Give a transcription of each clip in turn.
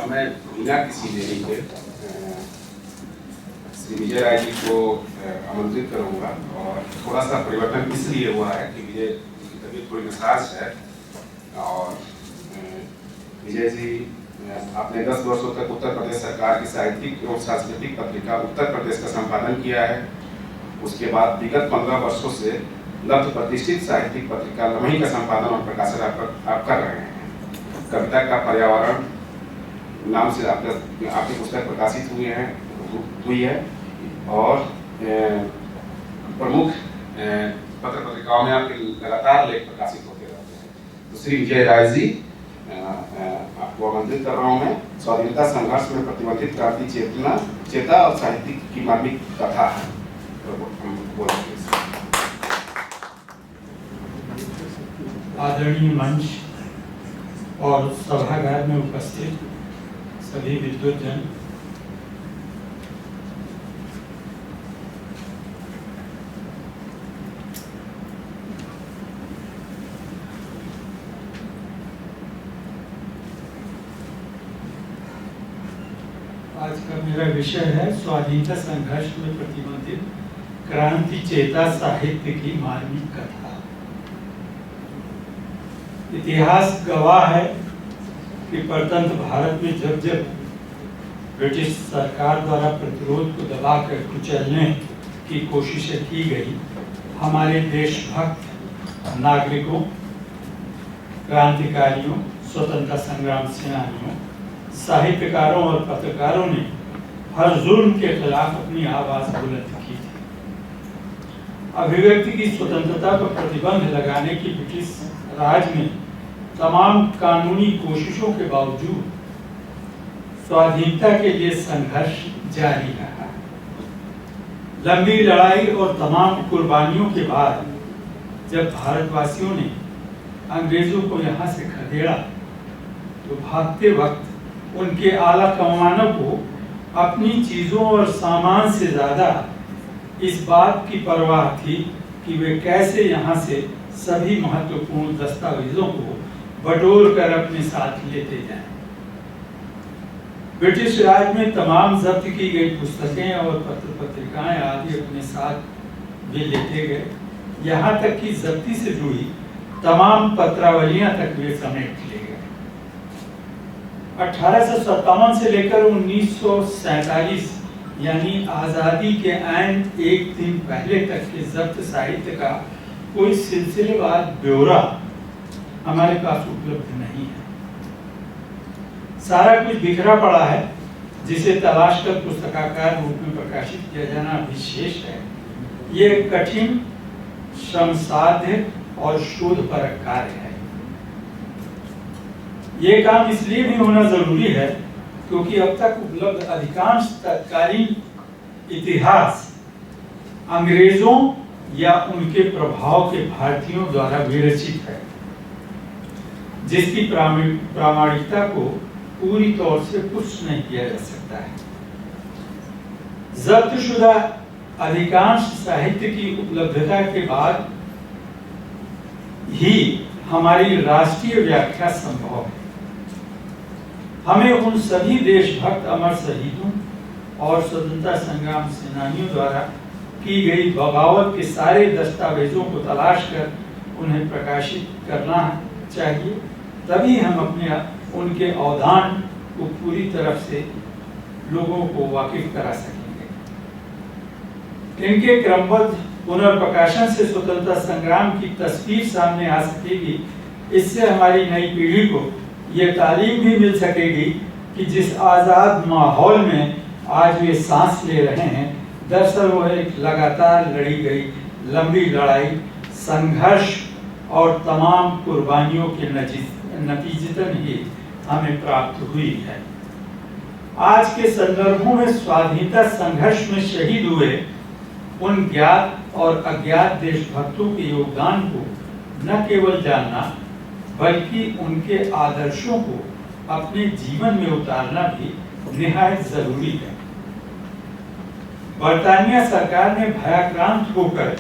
मैं बिना किसी देरी के श्री विजय राय जी को आमंत्रित करूंगा। और थोड़ा सा परिवर्तन इसलिए हुआ है कि विजय जी की तबीयत थोड़ी नासाज है और विजय जी आपने 10 वर्षों तक उत्तर प्रदेश सरकार की साहित्यिक एवं सांस्कृतिक पत्रिका उत्तर प्रदेश का संपादन किया है। उसके बाद विगत 15 वर्षों से लब्ध प्रतिष्ठित साहित्यिक पत्रिका लम्ही का संपादन और प्रकाशन आप कर रहे हैं। कविता का पर्यावरण नाम से आपकी पुस्तक प्रकाशित हुई है और प्रमुख पत्र पत्रिकाओं में आपके लगातार लेख प्रकाशित होते रहते हैं। तो श्री विजय राय जी आपको आमंत्रित कर रहा हूँ मैं। स्वाधीनता संघर्ष में प्रतिबंधित क्रांति चेता और साहित्य की मार्मिक कथा है। आदरणीय मंच और सभागार में उपस्थित सभी विद्वद्जन, आज का मेरा विषय है स्वाधीनता संघर्ष में प्रतिबंधित क्रांति चेता साहित्य की मार्मिक कथा। इतिहास गवाह है कि परतंत्र भारत में जब जब ब्रिटिश सरकार द्वारा प्रतिरोध को दबाकर कुचलने की कोशिशें की गई, हमारे देशभक्त नागरिकों, क्रांतिकारियों, स्वतंत्रता संग्राम सेनानियों, साहित्यकारों और पत्रकारों ने हर जुल्म के खिलाफ अपनी आवाज बुलंद की थी। अभिव्यक्ति की स्वतंत्रता पर प्रतिबंध लगाने की ब्रिटिश राज में तमाम कानूनी कोशिशों के बावजूद स्वाधीनता के लिए संघर्ष जारी रहा। लंबी लड़ाई और तमाम कुर्बानियों के बाद जब भारतवासियों ने अंग्रेजों को यहाँ से खदेड़ा तो भागते वक्त उनके आला कमानों को अपनी चीजों और सामान से ज्यादा इस बात की परवाह थी कि वे कैसे यहाँ से सभी महत्वपूर्ण दस्तावेजों को बटोर कर अपने साथ लेते जाएं। ब्रिटिश राज में तमाम जब्त की गई पुस्तकें और पत्र पत्रिकाएं आदि अपने साथ भी लेते गए। यहाँ तक कि जब्ती से जुड़ी तमाम पत्रावलियां तक वे समेट ले गए। 1857 से लेकर 1947 यानी आजादी के ऐन एक दिन पहले तक के जब्त साहित्य का कोई सिलसिलेवार ब्यौरा हमारे पास उपलब्ध नहीं है। सारा कुछ बिखरा पड़ा है जिसे तलाश कर पुस्तकाकार रूप में प्रकाशित किया जाना विशेष है। ये कठिन, श्रमसाध्य और शोधपरक कार्य है। ये काम इसलिए भी होना जरूरी है क्योंकि अब तक उपलब्ध अधिकांश तत्कालीन इतिहास अंग्रेजों या उनके प्रभाव के भारतीयों द्वारा विरचित है, जिसकी प्रामाणिकता को पूरी तौर से पुष्ट नहीं किया जा सकता है। जब्तशुदा अधिकांश साहित्य की उपलब्धता के बाद ही हमारी राष्ट्रीय व्याख्या संभव है। हमें उन सभी देशभक्त अमर शहीदों और स्वतंत्रता संग्राम सेनानियों द्वारा की गई बगावत के सारे दस्तावेजों को तलाश कर उन्हें प्रकाशित करना चाहिए। तभी हम उनके अवदान को पूरी तरफ से लोगों को वाकिफ करा सकेंगे। इनके क्रमबद्ध पुनर्प्रकाशन से स्वतंत्रता संग्राम की तस्वीर सामने आ सकेगी। इससे हमारी नई पीढ़ी को ये तालीम भी मिल सकेगी कि जिस आज़ाद माहौल में आज वे सांस ले रहे हैं, दरअसल वो एक लगातार लड़ी गई लंबी लड़ाई, संघर्ष और तमाम कुर्बानियों के नतीजतन ही हमें प्राप्त हुई है। आज के संदर्भों में स्वाधीनता संघर्ष में शहीद हुए उन ज्ञात और अज्ञात देशभक्तों के योगदान को न केवल जानना बल्कि उनके आदर्शों को अपने जीवन में उतारना भी निहायत जरूरी है। बर्तानिया सरकार ने भयाक्रांत होकर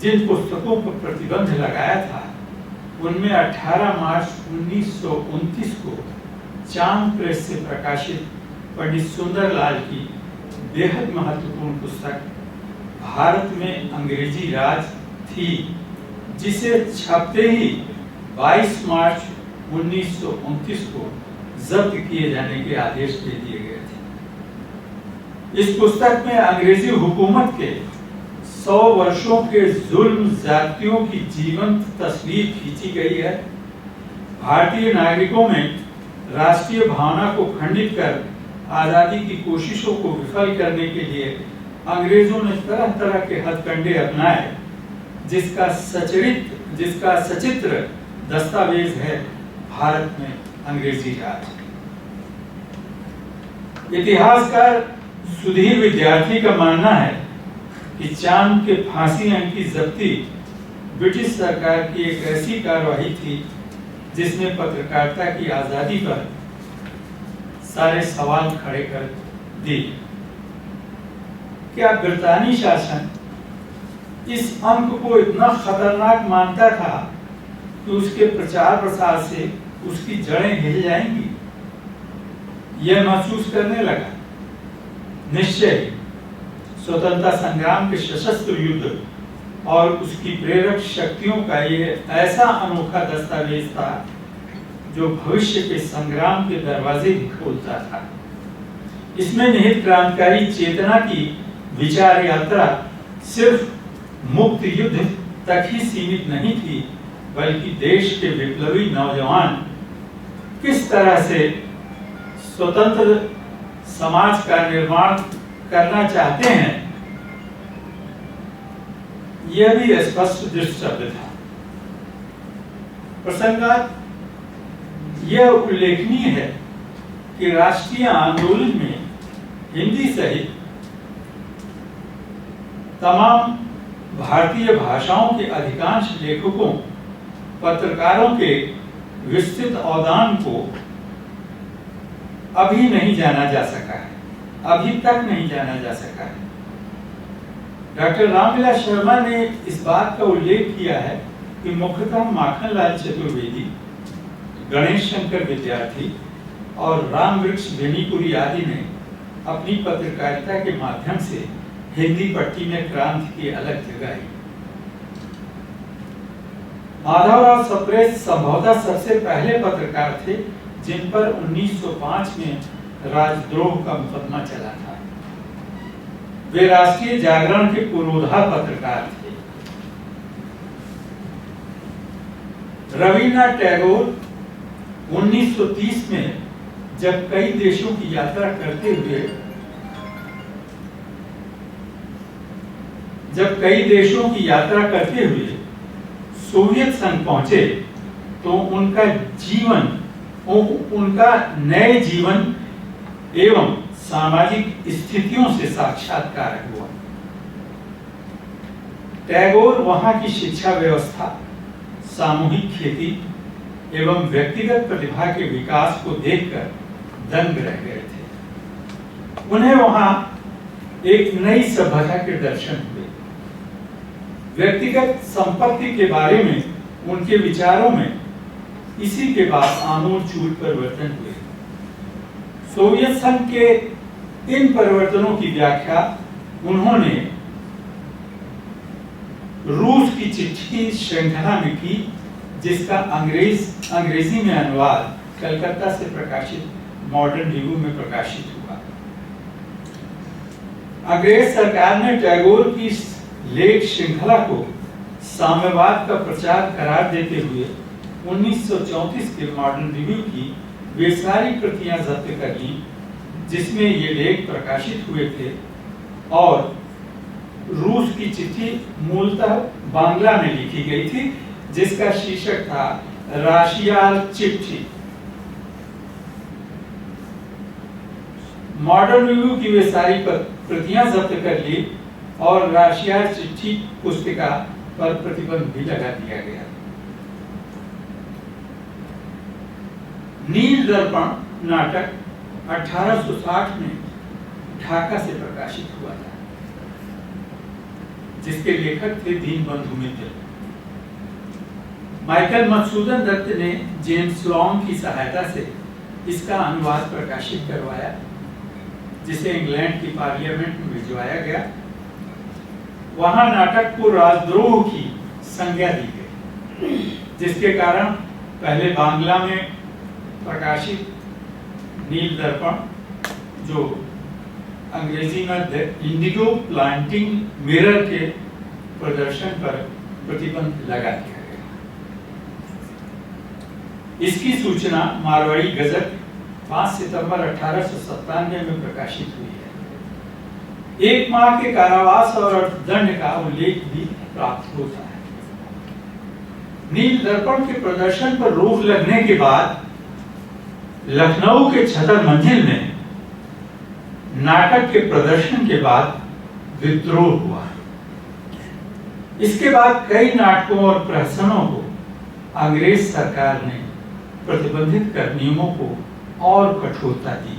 जिन पुस्तकों पर प्रतिबंध लगाया था उनमें 18 मार्च 1929 को चांद प्रेस से प्रकाशित पंडित सुंदरलाल की बेहद महत्वपूर्ण पुस्तक भारत में अंग्रेजी राज थी, जिसे छपते ही 22 मार्च 1929 को जब्त किए जाने के आदेश दे दिए गए थे। इस पुस्तक में अंग्रेजी हुकूमत के 100 वर्षों के जुल्म जातियों की जीवंत तस्वीर खींची गई है। भारतीय नागरिकों में राष्ट्रीय भावना को खंडित कर आजादी की कोशिशों को विफल करने के लिए अंग्रेजों ने तरह तरह के हथकंडे अपनाए, जिसका सचित्र दस्तावेज है भारत में अंग्रेजी राज। इतिहासकार सुधीर विद्यार्थी का मानना है कि चांद के फांसी अंक की जब्ती ब्रिटिश सरकार की एक ऐसी कार्रवाई थी जिसने पत्रकारिता की आजादी पर सारे सवाल खड़े कर दिए। क्या ब्रितानी शासन इस अंक को इतना खतरनाक मानता था कि उसके प्रचार प्रसार से उसकी जड़ें हिल जाएंगी? यह महसूस करने लगा। निश्चय स्वतंत्रता संग्राम के सशस्त्र युद्ध और उसकी प्रेरक शक्तियों का यह ऐसा अनोखा दस्तावेज था जो भविष्य के संग्राम के दरवाजे भी खोलता था। इसमें निहित क्रांतिकारी चेतना की विचार यात्रा सिर्फ मुक्त युद्ध तक ही सीमित नहीं थी, बल्कि देश के विप्लवी नौजवान किस तरह से स्वतंत्र समाज का निर्माण करना चाहते हैं, यह भी स्पष्ट दृष्टव्य था। प्रसंगात यह उल्लेखनीय है कि राष्ट्रीय आंदोलन में हिंदी सहित तमाम भारतीय भाषाओं के अधिकांश लेखकों, पत्रकारों के विस्तृत अवदान को अभी नहीं जाना जा सका है, अभी तक नहीं जाना जा सका है। डॉक्टर रामविलास शर्मा ने इस बात का उल्लेख किया है कि मुख्यतः माखनलाल चतुर्वेदी, गणेश शंकर विद्यार्थी और रामवृक्ष बेनीपुरी आदि ने अपनी पत्रकारिता के माध्यम से हिंदी पट्टी में क्रांति की अलग जगाई। माधवराव सप्रे संभवतः सबसे पहले पत्रकार थे जिन पर 1905 में राजद्रोह का मुकदमा चला था। वे राष्ट्रीय जागरण के पुरोधा पत्रकार थे। रविन्द्रनाथ टैगोर 1930 में जब कई देशों की यात्रा करते हुए सोवियत संघ पहुंचे तो उनका नए जीवन एवं सामाजिक स्थितियों से साक्षात्कार हुआ। टैगोर वहां की शिक्षा व्यवस्था, सामूहिक खेती एवं व्यक्तिगत प्रतिभा के विकास को देखकर दंग रह गए थे। उन्हें वहां एक नई सभ्यता के दर्शन हुए। व्यक्तिगत संपत्ति के बारे में उनके विचारों में इसी के बाद आमूल-चूल परिवर्तन हुए। सोवियत संघ के इन परिवर्तनों की व्याख्या उन्होंने रूस की चिट्ठी श्रृंखला में की, जिसका अंग्रेजी में अनुवाद कलकत्ता से प्रकाशित मॉडर्न रिव्यू में प्रकाशित हुआ। अंग्रेज सरकार ने टैगोर की लेख श्रृंखला को साम्यवाद का प्रचार करार देते हुए 1934 के मॉडर्न रिव्यू की वे सारी प्रतियां जब्त कर ली जिसमें ये लेख प्रकाशित हुए थे, और रूस की चिट्ठी मूलतः बांग्ला में लिखी गई थी, जिसका शीर्षक था राशियाल चिट्ठी। मॉडर्न रिव्यू की वे सारी प्रतियां जब्त कर ली और राशियाल चिट्ठी पुस्तिका पर प्रतिबंध भी लगा दिया गया। नील दर्पण नाटक 1860 में ढाका से प्रकाशित हुआ था, जिसके लेखक थे दीनबंधु मित्र। माइकल मधुसूदन दत्त ने जेम्स लॉन्ग की सहायता से इसका अनुवाद प्रकाशित करवाया, जिसे इंग्लैंड की पार्लियामेंट में भिजवाया गया। वहां नाटक को राजद्रोह की संज्ञा दी गई, जिसके कारण पहले बांग्ला में प्रकाशित नील दर्पण, जो अंग्रेजी में द इंडिगो प्लांटिंग मिरर के प्रदर्शन पर प्रतिबंध लगा दिया गया। इसकी सूचना मारवाड़ी गजट 5 सितंबर 1897 में प्रकाशित हुई है। 1 माह के कारावास और अर्थदंड का उल्लेख भी प्राप्त होता है। नील दर्पण के प्रदर्शन पर रोक लगने के बाद लखनऊ के छतर मंजिल में नाटक के प्रदर्शन के बाद विद्रोह हुआ। इसके बाद कई नाटकों और प्रहसनों को अंग्रेज सरकार ने प्रतिबंधित कर नियमों को और कठोरता दी।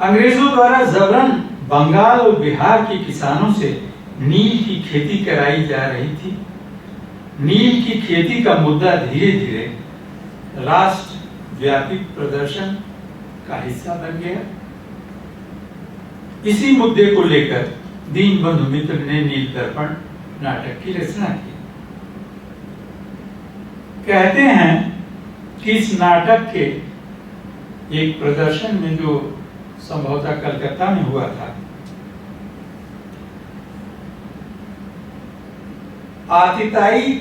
अंग्रेजों द्वारा जबरन बंगाल और बिहार के किसानों से नील की खेती कराई जा रही थी। नील की खेती का मुद्दा धीरे धीरे राष्ट्रव्यापी प्रदर्शन का हिस्सा बन गया। इसी मुद्दे को लेकर दीनबंधु मित्र ने नील दर्पण नाटक की रचना की। कहते हैं कि इस नाटक के एक प्रदर्शन में, जो संभवतः कलकत्ता में हुआ था, आतिताई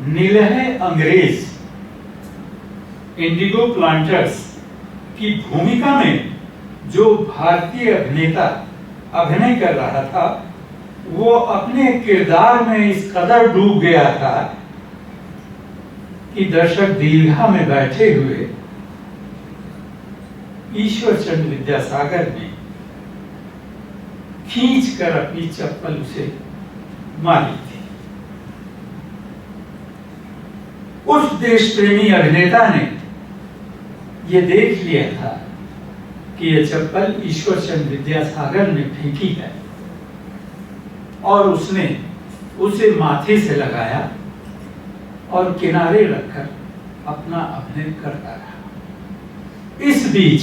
नीलहे अंग्रेज इंडिगो प्लांटर्स की भूमिका में जो भारतीय अभिनेता अभिनय कर रहा था, वो अपने किरदार में इस कदर डूब गया था कि दर्शक दीर्घा में बैठे हुए ईश्वर चंद्र विद्यासागर ने खींच कर अपनी चप्पल उसे मारी थी। उस देश प्रेमी अभिनेता ने यह देख लिया था कि यह चप्पल ईश्वर चंद्र विद्यासागर ने फेंकी है, और उसने उसे माथे से लगाया और किनारे रखकर अपना अभिनय करता रहा। इस बीच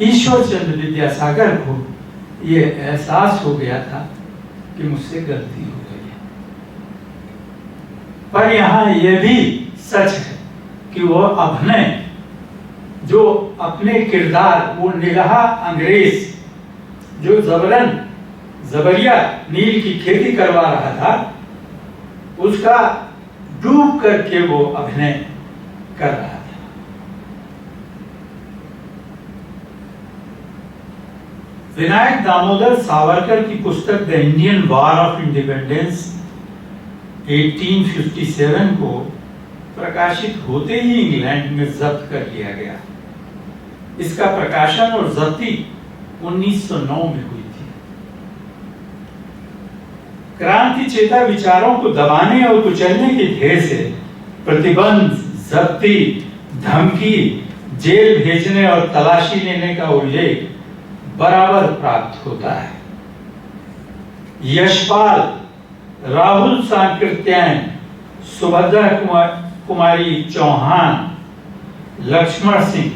ईश्वर चंद्र विद्यासागर को यह एहसास हो गया था कि मुझसे गलती हो गई है। पर यहां यह भी सच है कि वह अभिनय, जो अपने किरदार, वो निराहा अंग्रेज जो जबरिया नील की खेती करवा रहा था, उसका डूब करके वो अभिनय कर रहा था। विनायक दामोदर सावरकर की पुस्तक the Indian war of independence 1857 को प्रकाशित होते ही इंग्लैंड में जब्त कर लिया गया। इसका प्रकाशन और जब्ती 1909 में हुई थी। क्रांति चेता विचारों को दबाने और कुचलने के ध्येय से प्रतिबंध, जब्ती, धमकी, जेल भेजने और तलाशी लेने का उल्लेख बराबर प्राप्त होता है। यशपाल, राहुल सांकृत्यायन, सुभद्रा कुमारी चौहान, लक्ष्मण सिंह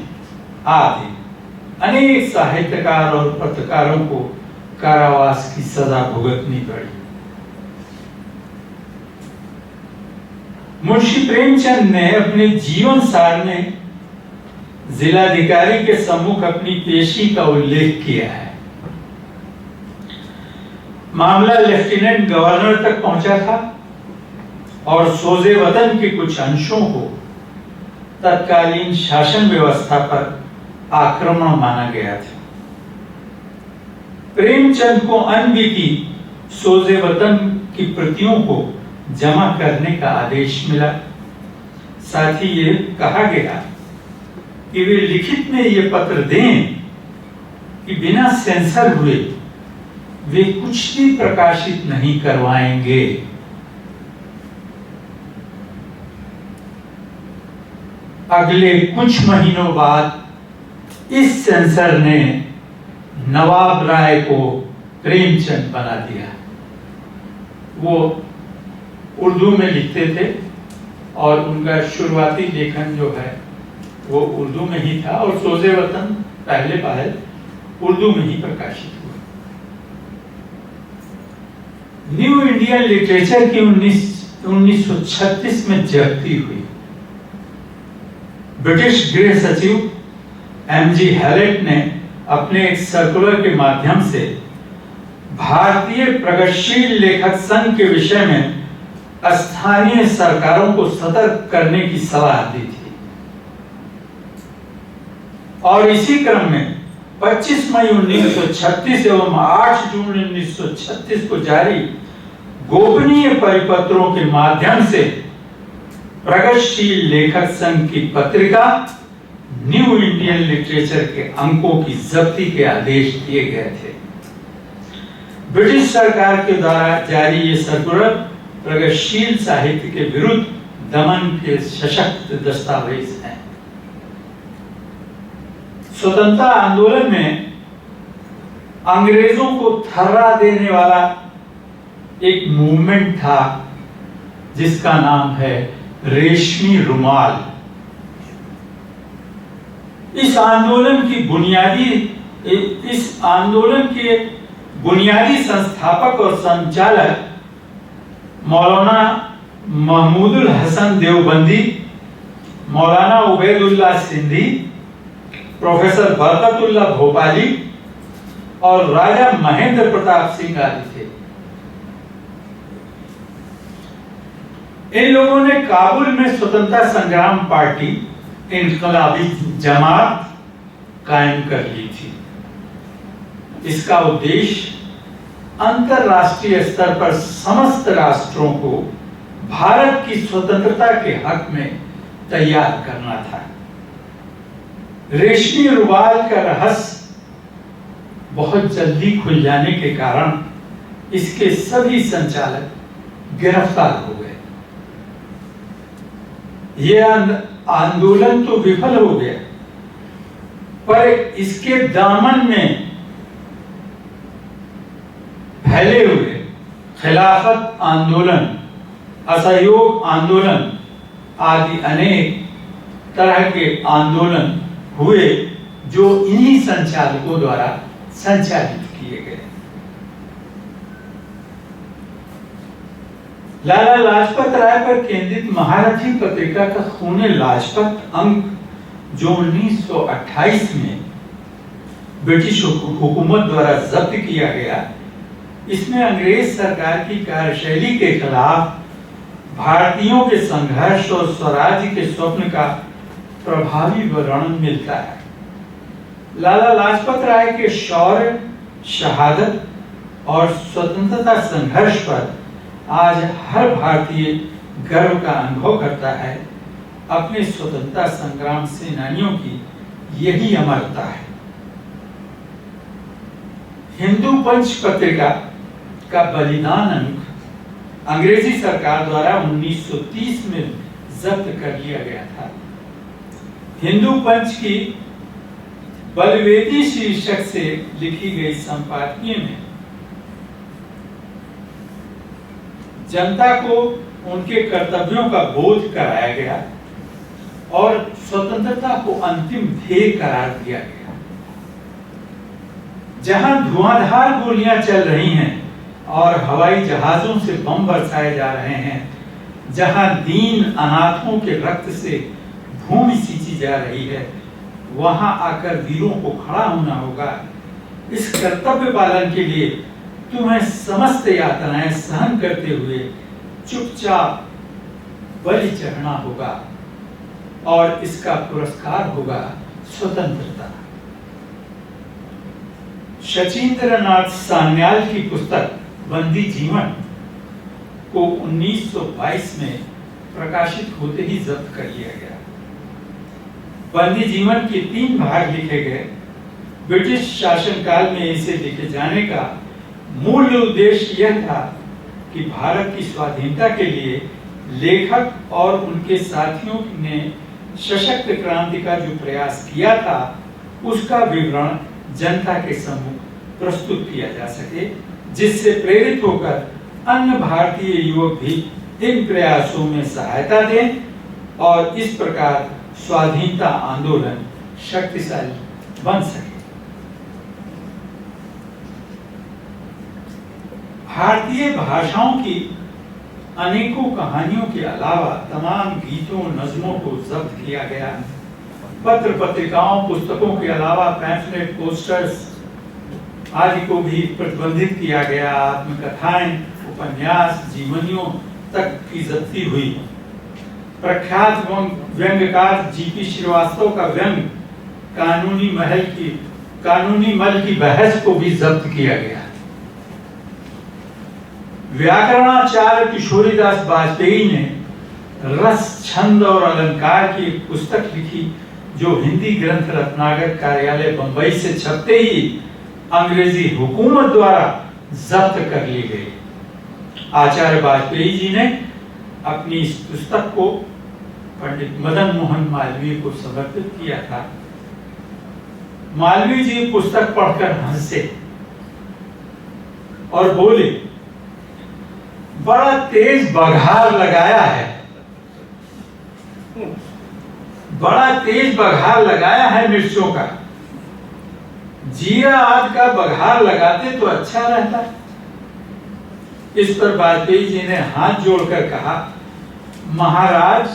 आदि अनेक साहित्यकार और पत्रकारों को कारावास की सजा भुगतनी पड़ी। मुंशी प्रेमचंद ने अपने जीवन सार में जिलाधिकारी के सम्मुख अपनी पेशी का उल्लेख किया है। मामला लेफ्टिनेंट गवर्नर तक पहुंचा था और सोजे वतन के कुछ अंशों को तत्कालीन शासन व्यवस्था पर आक्रमण माना गया था। प्रेमचंद को अनबीती सोजे वतन की प्रतियों को जमा करने का आदेश मिला। साथ ही ये कहा गया कि वे लिखित में ये पत्र दें कि बिना सेंसर हुए वे कुछ भी प्रकाशित नहीं करवाएंगे। अगले कुछ महीनों बाद इस सेंसर ने नवाब राय को प्रेमचंद बना दिया। वो उर्दू में लिखते थे और उनका शुरुआती लेखन जो है वो उर्दू में ही था और सोज़े वतन पहले पहल उर्दू में ही प्रकाशित हुआ। न्यू इंडियन लिटरेचर की 1936 में जयंती हुई। ब्रिटिश गृह सचिव एमजी हैलेट ने अपने एक सर्कुलर के माध्यम से भारतीय प्रगतिशील लेखक संघ के विषय में स्थानीय सरकारों को सतर्क करने की सलाह दी थी और इसी क्रम में 25 मई 1936 एवं 8 जून 1936 को जारी गोपनीय परिपत्रों के माध्यम से प्रगतिशील लेखक संघ की पत्रिका न्यू इंडियन लिटरेचर के अंकों की जब्ती के आदेश दिए गए थे। ब्रिटिश सरकार के द्वारा जारी ये सर्कुलर प्रगतिशील साहित्य के विरुद्ध दमन के सशक्त दस्तावेज हैं। स्वतंत्रता आंदोलन में अंग्रेजों को थर्रा देने वाला एक मूवमेंट था जिसका नाम है रेशमी रुमाल। इस आंदोलन के बुनियादी संस्थापक और संचालक मौलाना महमूदुल हसन देवबंदी, मौलाना उबैदुल्लाह सिंधी, प्रोफेसर बरकतुल्लाह भोपाली और राजा महेंद्र प्रताप सिंह आदि थे। इन लोगों ने काबुल में स्वतंत्रता संग्राम पार्टी इनकलाबी जमात कायम कर ली थी। इसका उद्देश्य अंतरराष्ट्रीय स्तर पर समस्त राष्ट्रों को भारत की स्वतंत्रता के हक में तैयार करना था। रेशमी रुमाल का रहस्य बहुत जल्दी खुल जाने के कारण इसके सभी संचालक गिरफ्तार हो गए। यह आंदोलन तो विफल हो गया, पर इसके दामन में फैले हुए खिलाफत आंदोलन, असहयोग आंदोलन आदि अनेक तरह के आंदोलन हुए जो इन्हीं संचालकों द्वारा संचालित किए गए। लाला लाजपत राय पर केंद्रित महारथी पत्रिका का खूने लाजपत अंक जो 1928 में ब्रिटिश हुकूमत द्वारा जब्त किया गया, इसमें अंग्रेज सरकार की कार्यशैली के खिलाफ भारतीयों के संघर्ष और स्वराज्य के स्वप्न का प्रभावी वर्णन मिलता है। लाला लाजपत राय के शौर्य, शहादत और स्वतंत्रता संघर्ष पर आज हर भारतीय गर्व का अनुभव करता है। अपने स्वतंत्रता संग्राम सेनानियों की यही अमरता है। हिंदू पंच पत्रिका का बलिदान अंक अंग्रेजी सरकार द्वारा 1930 में जब्त कर लिया गया था। हिंदू पंच की बलवेदी शीर्षक से लिखी गई संपादकीय में जनता को उनके कर्तव्यों का बोध कराया गया और स्वतंत्रता को अंतिम ध्येय करार दिया गया। जहां धुआंधार गोलियां चल रही हैं और हवाई जहाजों से बम बरसाए जा रहे हैं, जहां दीन अनाथों के रक्त से भूमि सींची जा रही है, वहां आकर वीरों को खड़ा होना होगा। इस कर्तव्य पालन के लिए तुम्हें समस्त यातनाएं सहन करते हुए चुपचाप बलि चढ़ना होगा और इसका पुरस्कार होगा स्वतंत्रता। शचीन्द्र नाथ सान्याल की पुस्तक बंदी जीवन को 1922 में प्रकाशित होते ही जब्त कर लिया गया। बंदी जीवन के 3 भाग लिखे गए। ब्रिटिश शासनकाल में इसे लिखे जाने का मूल उद्देश्य यह था कि भारत की स्वाधीनता के लिए लेखक और उनके साथियों ने सशक्त क्रांति का जो प्रयास किया था, उसका विवरण जनता के सम्मुख प्रस्तुत किया जा सके, जिससे प्रेरित होकर अन्य भारतीय युवक भी इन प्रयासों में सहायता दें और इस प्रकार स्वाधीनता आंदोलन शक्तिशाली बन सके। भारतीय भाषाओं की अनेकों कहानियों के अलावा तमाम गीतों नज़मों को जब्त किया गया। पत्र पत्रिकाओं पुस्तकों के अलावा पैम्फलेट पोस्टर्स आदि को भी प्रतिबंधित किया गया। आत्मकथाएं उपन्यास जीवनियों तक की जब्ती हुई। प्रख्यात व्यंग्यकार जीपी श्रीवास्तव का व्यंग कानूनी मल की बहस को भी जब्त किया गया। व्याकरणाचार्य किशोरीदास बाजपेयी ने रस छंद और अलंकार की एक पुस्तक लिखी जो हिंदी ग्रंथ रत्नाकर कार्यालय बंबई से छपते ही अंग्रेजी हुकूमत द्वारा जब्त कर ली गई। आचार्य बाजपेयी जी ने अपनी इस पुस्तक को पंडित मदन मोहन मालवीय को समर्पित किया था। मालवीय जी पुस्तक पढ़कर हंसे और बोले, बड़ा तेज बघार लगाया है, बड़ा तेज बघार लगाया है मिर्चों का। जीरा आदि का बघार लगाते तो अच्छा रहता। इस पर वाजपेयी जी ने हाथ जोड़कर कहा, महाराज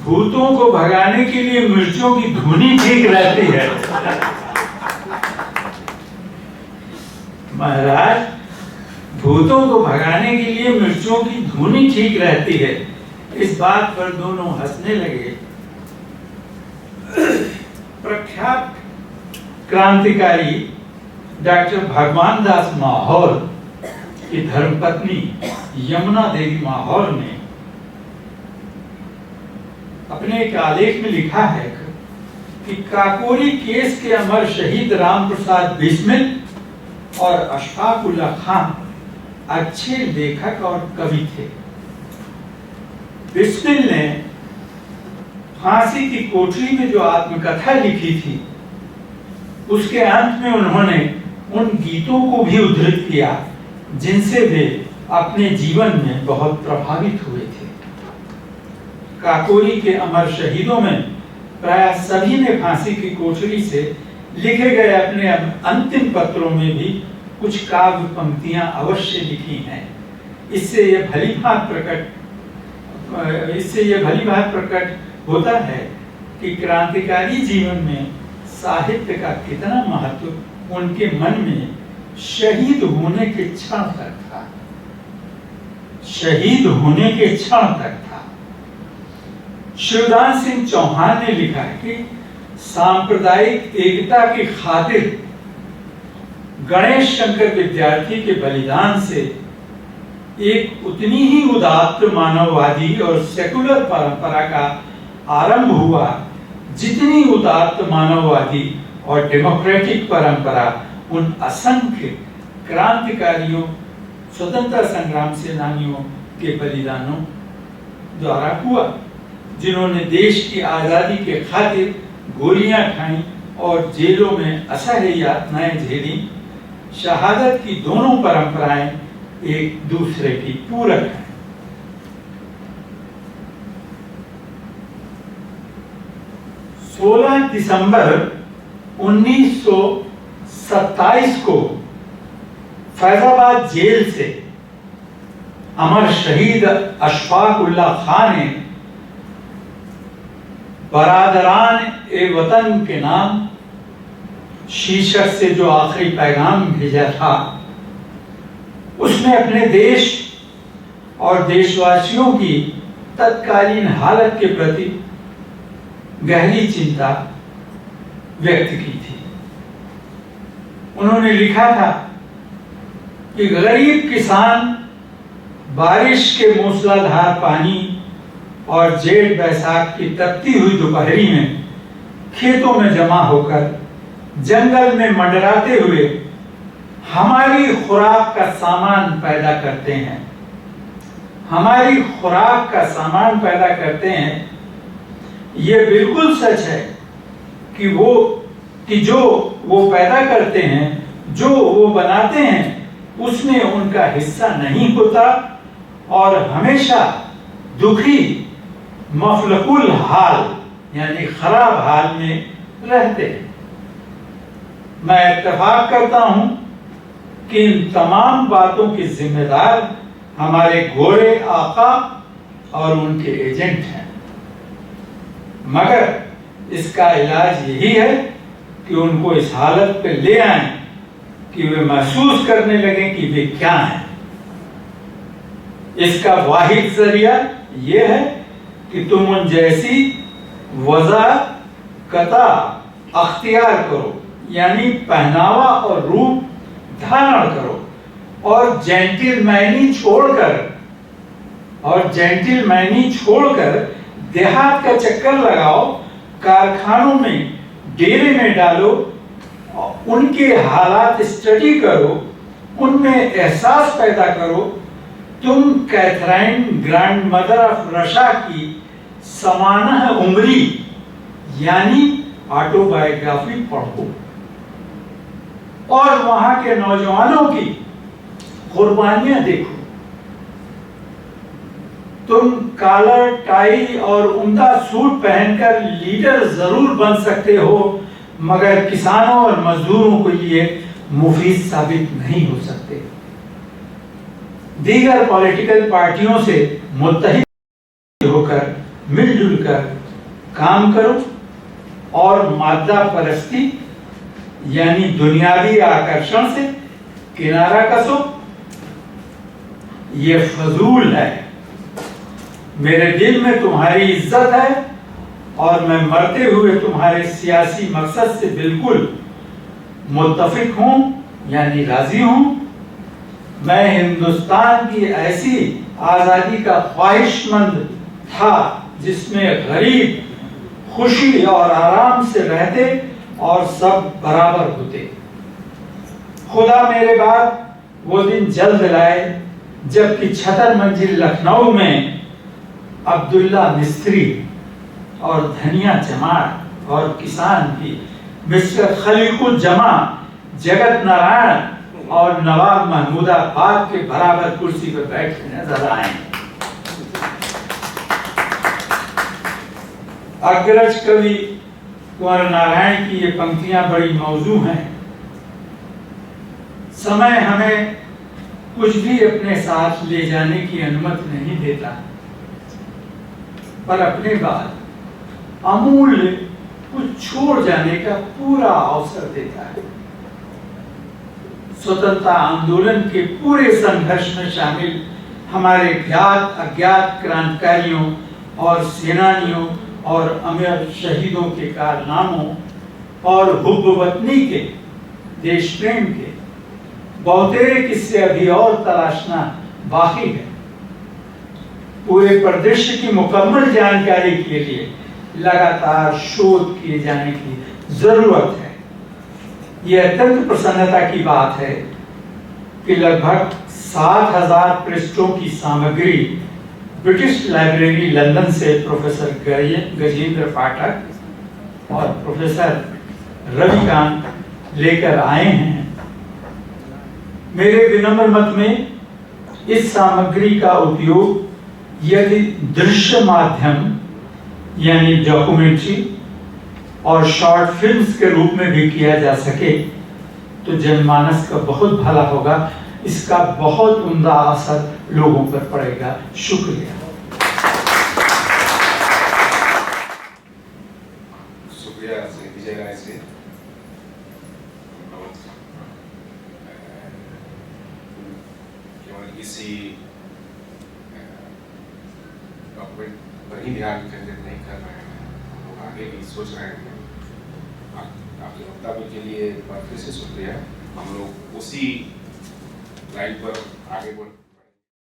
भूतों को भगाने के लिए मिर्चों की धुनी ठीक रहती है। महाराज भूतों को भगाने के लिए मिर्चों की धुनी ठीक रहती है। इस बात पर दोनों हंसने लगे। प्रख्यात क्रांतिकारी डॉक्टर भगवान दास माहौर की धर्मपत्नी यमुना देवी माहौर ने अपने एक आलेख में लिखा है कि काकोरी केस के अमर शहीद राम प्रसाद बिस्मिल और अशफाक उल्लाह खान अच्छे लेखक और कवि थे। बिस्मिल ने फांसी की कोठरी में जो आत्मकथा लिखी थी उसके अंत में उन्होंने उन गीतों को भी उद्धृत किया जिनसे वे अपने जीवन में बहुत प्रभावित हुए थे। काकोरी के अमर शहीदों में प्राय सभी ने फांसी की कोठरी से लिखे गए अपने अंतिम पत्रों में भी कुछ काव्य पंक्तियां अवश्य लिखी हैं। इससे यह भली बात प्रकट होता है कि क्रांतिकारी जीवन में साहित्य का कितना महत्व उनके मन में शहीद होने के क्षण तक था। शहीद होने के क्षण तक था। शिवदान सिंह चौहान ने लिखा है कि सांप्रदायिक एकता की खातिर गणेश शंकर विद्यार्थी के बलिदान से एक उतनी ही उदात्त मानववादी और सेकुलर परंपरा का आरंभ हुआ जितनी उदात्त मानववादी और डेमोक्रेटिक परंपरा उन असंख्य क्रांतिकारियों स्वतंत्रता संग्राम सेनानियों के बलिदानों द्वारा हुआ जिन्होंने देश की आजादी के खातिर गोलियां खाई और जेलों में असह्य यातनाएं झेली। शहादत की दोनों परंपराएं एक दूसरे की पूरक हैं। सोलह दिसंबर 1927 को फैजाबाद जेल से अमर शहीद अशफाक उल्लाह खान ने बरादरान ए वतन के नाम शीर्षक से जो आखिरी पैगाम भेजा था उसमें अपने देश और देशवासियों की तत्कालीन हालत के प्रति गहरी चिंता व्यक्त की थी। उन्होंने लिखा था कि गरीब किसान बारिश के मूसलाधार पानी और जेठ बैसाख की तपती हुई दोपहरी में खेतों में जमा होकर जंगल में मंडराते हुए हमारी खुराक का सामान पैदा करते हैं। हमारी खुराक का सामान पैदा करते हैं। ये बिल्कुल सच है कि जो वो पैदा करते हैं, जो वो बनाते हैं, उसमें उनका हिस्सा नहीं होता और हमेशा दुखी मफलकुल हाल यानी खराब हाल में रहते हैं। मैं इत्तेफाक करता हूं कि इन तमाम बातों के जिम्मेदार हमारे गोरे आका और उनके एजेंट हैं, मगर इसका इलाज यही है कि उनको इस हालत पे ले आएं कि वे महसूस करने लगे कि वे क्या हैं। इसका वाहिद जरिया यह है कि तुम उन जैसी वज़ा कता अख्तियार करो, यानी पहनावा और रूप धारण करो, और जेंटिलमैनी छोड़कर देहात का चक्कर लगाओ, कारखानों में डेरे में डालो, उनके हालात स्टडी करो, उनमें एहसास पैदा करो। तुम कैथरीन ग्रैंडमदर ऑफ रशा की समानह उम्री यानी ऑटोबायोग्राफी पढ़ो और वहां के नौजवानों की कुर्बानियां देखो। तुम कॉलर टाई और उम्दा सूट पहनकर लीडर जरूर बन सकते हो, मगर किसानों और मजदूरों के लिए मुफीद साबित नहीं हो सकते। दीगर पॉलिटिकल पार्टियों से मुत्तहिद होकर मिलजुल कर काम करो और मादा परस्ती यानी दुनियावी आकर्षण से किनारा कसो। ये फजूल है। मेरे दिल में तुम्हारी इज्जत है और मैं मरते हुए तुम्हारे सियासी मकसद से बिल्कुल मुत्तफिक हूं यानी राजी हूं। मैं हिंदुस्तान की ऐसी आजादी का ख्वाहिशमंद था जिसमें गरीब खुशी और आराम से रहते और सब बराबर होते। खुदा मेरे बाद वो दिन जल्द लाए जबकि 76 मंजिल लखनऊ में अब्दुल्ला मिस्त्री और धनिया जमात और किसान भी मिस्टर खलीकुज्जमा जगत नारायण और नवाब महमूदाबाद के बराबर कुर्सी पर बैठे नजर आए। अग्रज कवि कुंवर नारायण की ये पंक्तियां बड़ी मौजू हैं। समय हमें कुछ भी अपने साथ ले जाने की अनुमति नहीं देता, पर अपने बाद अमूल्य कुछ छोड़ जाने का पूरा अवसर देता है। स्वतंत्रता आंदोलन के पूरे संघर्ष में शामिल हमारे ज्ञात अज्ञात क्रांतिकारियों और सेनानियों और अमर शहीदों के कारनामों और हुब्ब वतनी के देश प्रेम के बहुतेरे किस्से अभी और तलाशना बाकी है। पूरे परिदृश्य की मुकम्मल जानकारी के लिए लगातार शोध किए जाने की जरूरत है। यह अत्यंत प्रसन्नता की बात है कि लगभग 7000 पृष्ठों की सामग्री ब्रिटिश लाइब्रेरी लंदन से प्रोफेसर गजेंद्र पाठक और प्रोफेसर रविकांत लेकर आए हैं। मेरे विनम्र मत में इस सामग्री का उपयोग यदि दृश्य माध्यम यानी डॉक्यूमेंट्री और शॉर्ट फिल्म्स के रूप में भी किया जा सके तो जनमानस का बहुत भला होगा। इसका बहुत उम्दा असर लोगों पर पड़ेगा। शुक्रिया। शुक्रिया विजय राय से। केवल इसी डॉक्यूमेंट पर ही ध्यान केंद्रित नहीं कर रहे हैं, हम लोग आगे भी सोच रहे हैं। आपके वक्तव्य के लिए बार फिर से शुक्रिया। हम लोग उसी लाइन पर आगे बढ़